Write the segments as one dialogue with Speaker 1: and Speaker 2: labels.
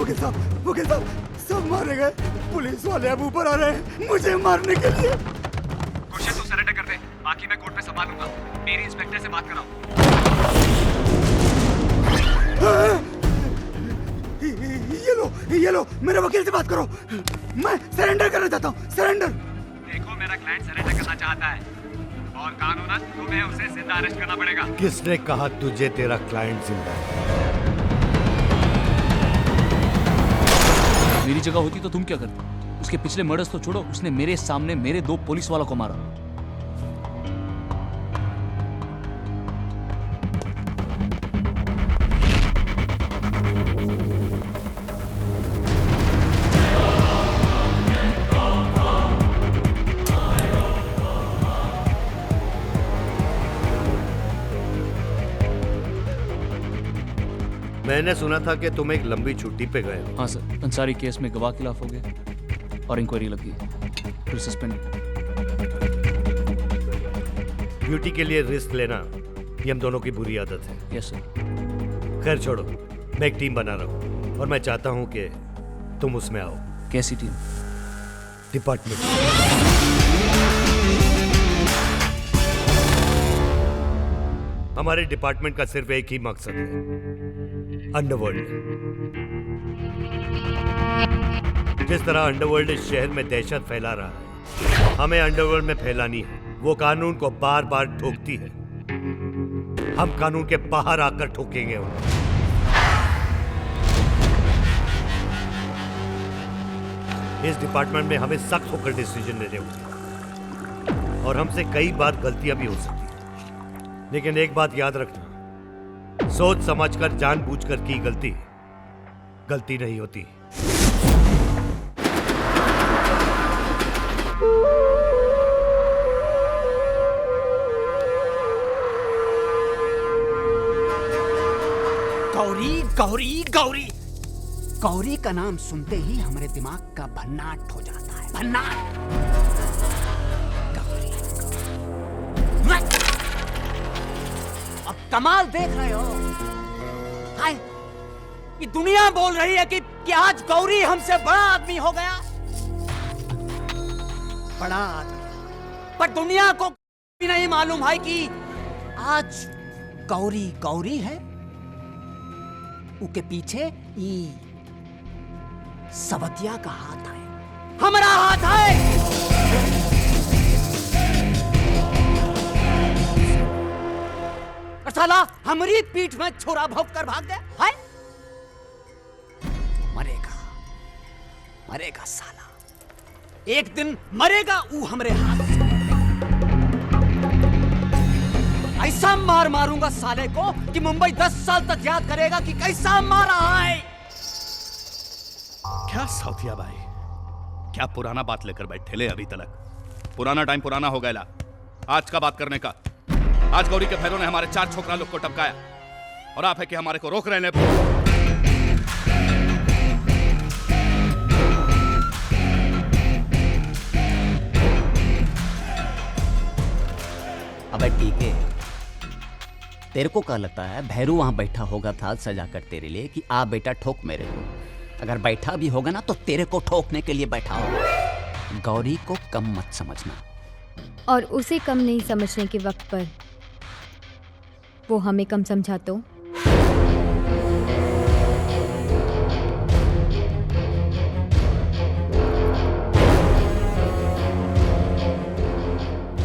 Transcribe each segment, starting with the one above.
Speaker 1: वकील साहब सब मारे गए। पुलिस वाले अब ऊपर आ रहे हैं मुझे मारने के लिए।
Speaker 2: खुर्शीद तू सरेंडर कर दे, बाकी मैं कोर्ट में संभालूंगा। मेरी इंस्पेक्टर से बात कराओ।
Speaker 1: ये लो मेरे वकील से बात करो। मैं सरेंडर करना चाहता हूँ। सरेंडर।
Speaker 2: देखो मेरा क्लाइंट सरेंडर करना चाहता है और कानूनन तुम्हें उसे जिंदा अरेस्ट करना पड़ेगा।
Speaker 3: किसने कहा तुझे तेरा क्लाइंट जिंदा है?
Speaker 4: मेरी जगह होती तो तुम क्या करते? उसके पिछले मर्डर्स तो छोड़ो, उसने मेरे सामने मेरे 2 पुलिस वालों को मारा।
Speaker 3: मैंने सुना था कि तुम एक लंबी छुट्टी पे गए हो।
Speaker 4: हाँ सर, अंसारी केस में गवाह खिलाफ हो गए और इंक्वायरी लगी, फिर सस्पेंड।
Speaker 3: ड्यूटी के लिए रिस्क लेना ये हम दोनों की बुरी आदत है।
Speaker 4: Yes sir.
Speaker 3: खैर छोड़ो, मैं एक टीम बना रहा हूँ और मैं चाहता हूँ कि तुम उसमें आओ।
Speaker 4: कैसी टीम?
Speaker 3: डिपार्टमेंट। हमारे डिपार्टमेंट का सिर्फ एक ही मकसद है, अंडरवर्ल्ड। जिस तरह अंडरवर्ल्ड इस शहर में दहशत फैला रहा है, हमें अंडरवर्ल्ड में फैलानी है। वो कानून को बार बार ठोकती है, हम कानून के बाहर आकर ठोकेंगे उन्हें। इस डिपार्टमेंट में हमें सख्त होकर डिसीजन लेने होंगे और हमसे कई बार गलतियां भी हो सकती हैं। लेकिन एक बात याद रखना, सोच समझकर जानबूझकर की गलती गलती नहीं होती।
Speaker 5: गौरी गौरी गौरी गौरी का नाम सुनते ही हमारे दिमाग का भन्नाट हो जाता है। भन्नाट। गौरी। अब कमाल देख रहे हो? हाय, ये दुनिया बोल रही है कि आज गौरी हमसे बड़ा आदमी हो गया। बड़ा आदमी। पर दुनिया को भी नहीं मालूम है कि आज गौरी गौरी है, उसके पीछे सवतिया का हाथ है, हमारा हाथ है। और साला हमारी पीठ में छोरा भोंक कर भाग गया है। मरेगा मरेगा साला, एक दिन मरेगा वो हमारे हाथ से। ऐसा मार मारूंगा साले को कि मुंबई 10 साल तक याद करेगा कि कैसा मारा है।
Speaker 6: क्या साउथिया भाई, क्या पुराना बात लेकर बैठे ले अभी तलक? पुराना टाइम पुराना हो गया, आज का बात करने का। आज गौरी के भैरों ने हमारे 4 छोकरा लोग को टपकाया और आप है कि हमारे को रोक रहे हैं।
Speaker 5: अबे ठीक है, तेरे को क्या लगता है भैरू वहां बैठा होगा था सजाकर तेरे लिए कि आ बेटा ठोक मेरे को? अगर बैठा भी होगा ना तो तेरे को ठोकने के लिए बैठा होगा। गौरी को कम मत समझना।
Speaker 7: और उसे कम नहीं समझने के वक्त पर वो हमें कम समझा तो?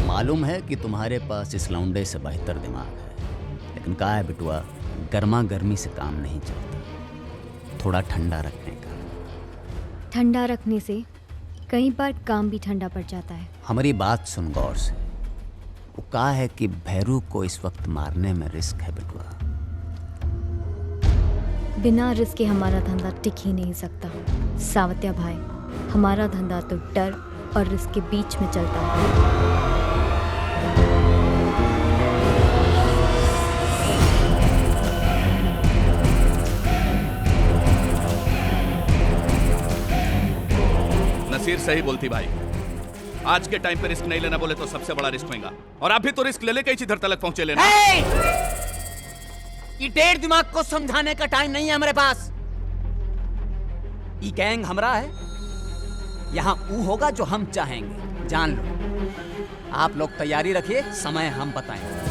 Speaker 5: मालूम है कि तुम्हारे पास इस लौंडे से बेहतर दिमाग है, लेकिन कहा है बिटुआ, गर्मा गर्मी से काम नहीं चलता, थोड़ा ठंडा रखने का।
Speaker 7: ठंडा रखने से कई बार काम भी ठंडा पड़ जाता है।
Speaker 5: हमारी बात सुन गौर से। वो कहा है कि भैरू को इस वक्त मारने में रिस्क है बिटुआ।
Speaker 7: बिना रिस्क के हमारा धंधा टिक ही नहीं सकता सावत्या भाई। हमारा धंधा तो डर और रिस्क के बीच में चलता है।
Speaker 6: नसीर सही बोलती भाई, आज के टाइम पे रिस्क नहीं लेना बोले तो सबसे बड़ा रिस्क होगा। और आप भी तो रिस्क ले लेके इसी इधर तक पहुंचे लेना।
Speaker 5: ये ढेर दिमाग को समझाने का टाइम नहीं है हमारे पास। ई गैंग हमरा है, यहाँ ऊ होगा जो हम चाहेंगे, जान लो। आप लोग तैयारी रखिए, समय हम बताएंगे।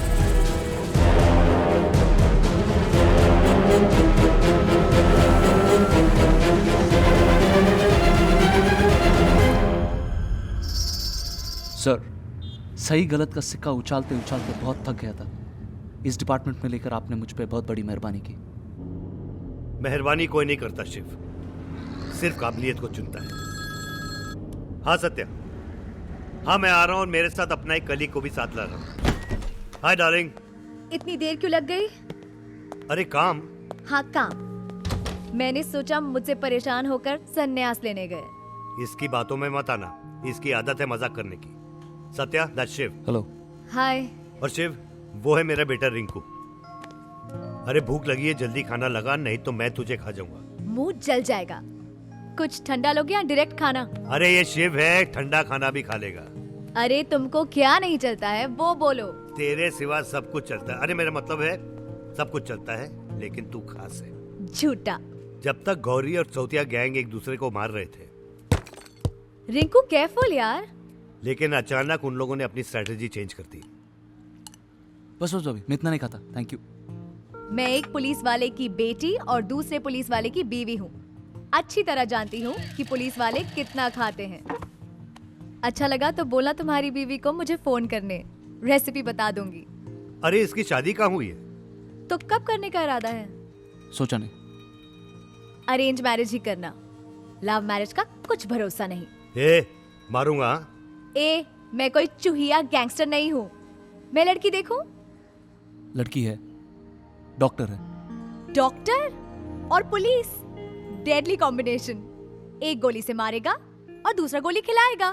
Speaker 4: सर, सही गलत का सिक्का उछालते उछालते बहुत थक गया था। इस डिपार्टमेंट में लेकर आपने मुझ पे बहुत बड़ी मेहरबानी की।
Speaker 3: मेहरबानी कोई नहीं करता शिव, सिर्फ काबिलियत को चुनता है। हाँ सत्या, हाँ मैं आ रहा हूँ और मेरे साथ अपना एक कलीग को भी साथ ला रहा हूँ। Hi darling.
Speaker 7: इतनी देर क्यों लग गई?
Speaker 3: अरे काम।
Speaker 7: हाँ काम। मैंने सोचा मुझसे परेशान होकर संन्यास लेने गए।
Speaker 3: इसकी बातों में मत आना, इसकी आदत है मजाक करने की। सत्या, दैट्स शिव।
Speaker 4: हेलो।
Speaker 7: हाय।
Speaker 3: और शिव, वो है मेरा बेटा रिंकू। अरे भूख लगी है, जल्दी खाना लगा, नहीं तो मैं तुझे खा जाऊंगा।
Speaker 7: मुंह जल जाएगा। कुछ ठंडा लोगे या डायरेक्ट खाना?
Speaker 3: अरे ये शिव है, ठंडा खाना भी खा लेगा।
Speaker 7: अरे तुमको क्या नहीं चलता है वो बोलो।
Speaker 3: तेरे सिवा सब कुछ चलता है। अरे मेरा मतलब है सब कुछ चलता है, लेकिन तू खास है।
Speaker 7: झूठा।
Speaker 3: जब तक गौरी और चौथिया गैंग एक दूसरे को मार रहे थे,
Speaker 7: रिंकू केयरफुल यार।
Speaker 3: लेकिन अचानक उन लोगों ने अपनी स्ट्रेटेजी चेंज कर दी।
Speaker 4: बस बस, अभी मैं इतना नहीं खाता, थैंक यू।
Speaker 7: मैं एक पुलिस वाले की बेटी और दूसरे पुलिस वाले की बीवी हूँ। अच्छी तरह जानती हूँ कि पुलिस वाले कितना खाते हैं। अच्छा लगा तो बोला तुम्हारी बीवी को मुझे फोन करने, रेसिपी बता दूंगी।
Speaker 3: अरे इसकी शादी कहाँ हुई है?
Speaker 7: तो कब करने का इरादा है?
Speaker 4: सोचा नहीं।
Speaker 7: अरेंज मैरिज ही करना, लव मैरिज का कुछ भरोसा नहीं।
Speaker 3: ए, मारूंगा।
Speaker 7: ए, मैं कोई चूहिया गैंगस्टर नहीं हूँ। मैं लड़की देखूं?
Speaker 4: लड़की है, डॉक्टर है।
Speaker 7: डॉक्टर और पुलिस, डेडली कॉम्बिनेशन। एक गोली से मारेगा और दूसरा गोली खिलाएगा।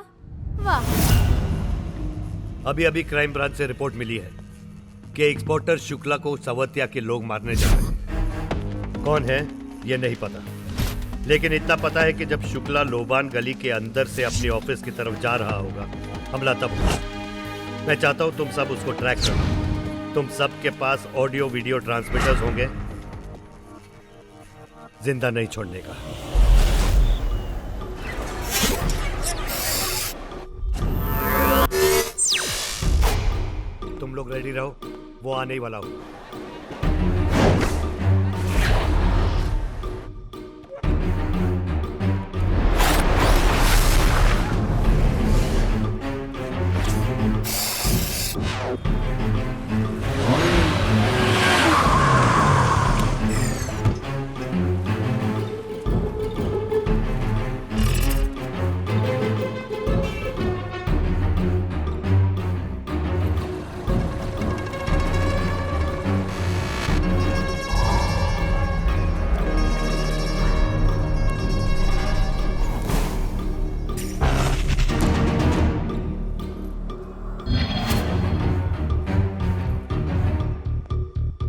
Speaker 7: वाह।
Speaker 3: अभी अभी क्राइम ब्रांच से रिपोर्ट मिली है कि एक्सपोर्टर शुक्ला को सावतिया के लोग मारने जा रहे हैं। कौन है ये नहीं पता, लेकिन इतना पता है कि जब शुक्ला लोबान गली के अंदर से अपनी ऑफिस की तरफ जा रहा होगा, हमला तब होगा। मैं चाहता हूं तुम सब उसको ट्रैक करो। तुम सब के पास ऑडियो वीडियो ट्रांसमीटर्स होंगे, जिंदा नहीं छोड़ने का। तुम लोग रेडी रहो, वो आने ही वाला होगा।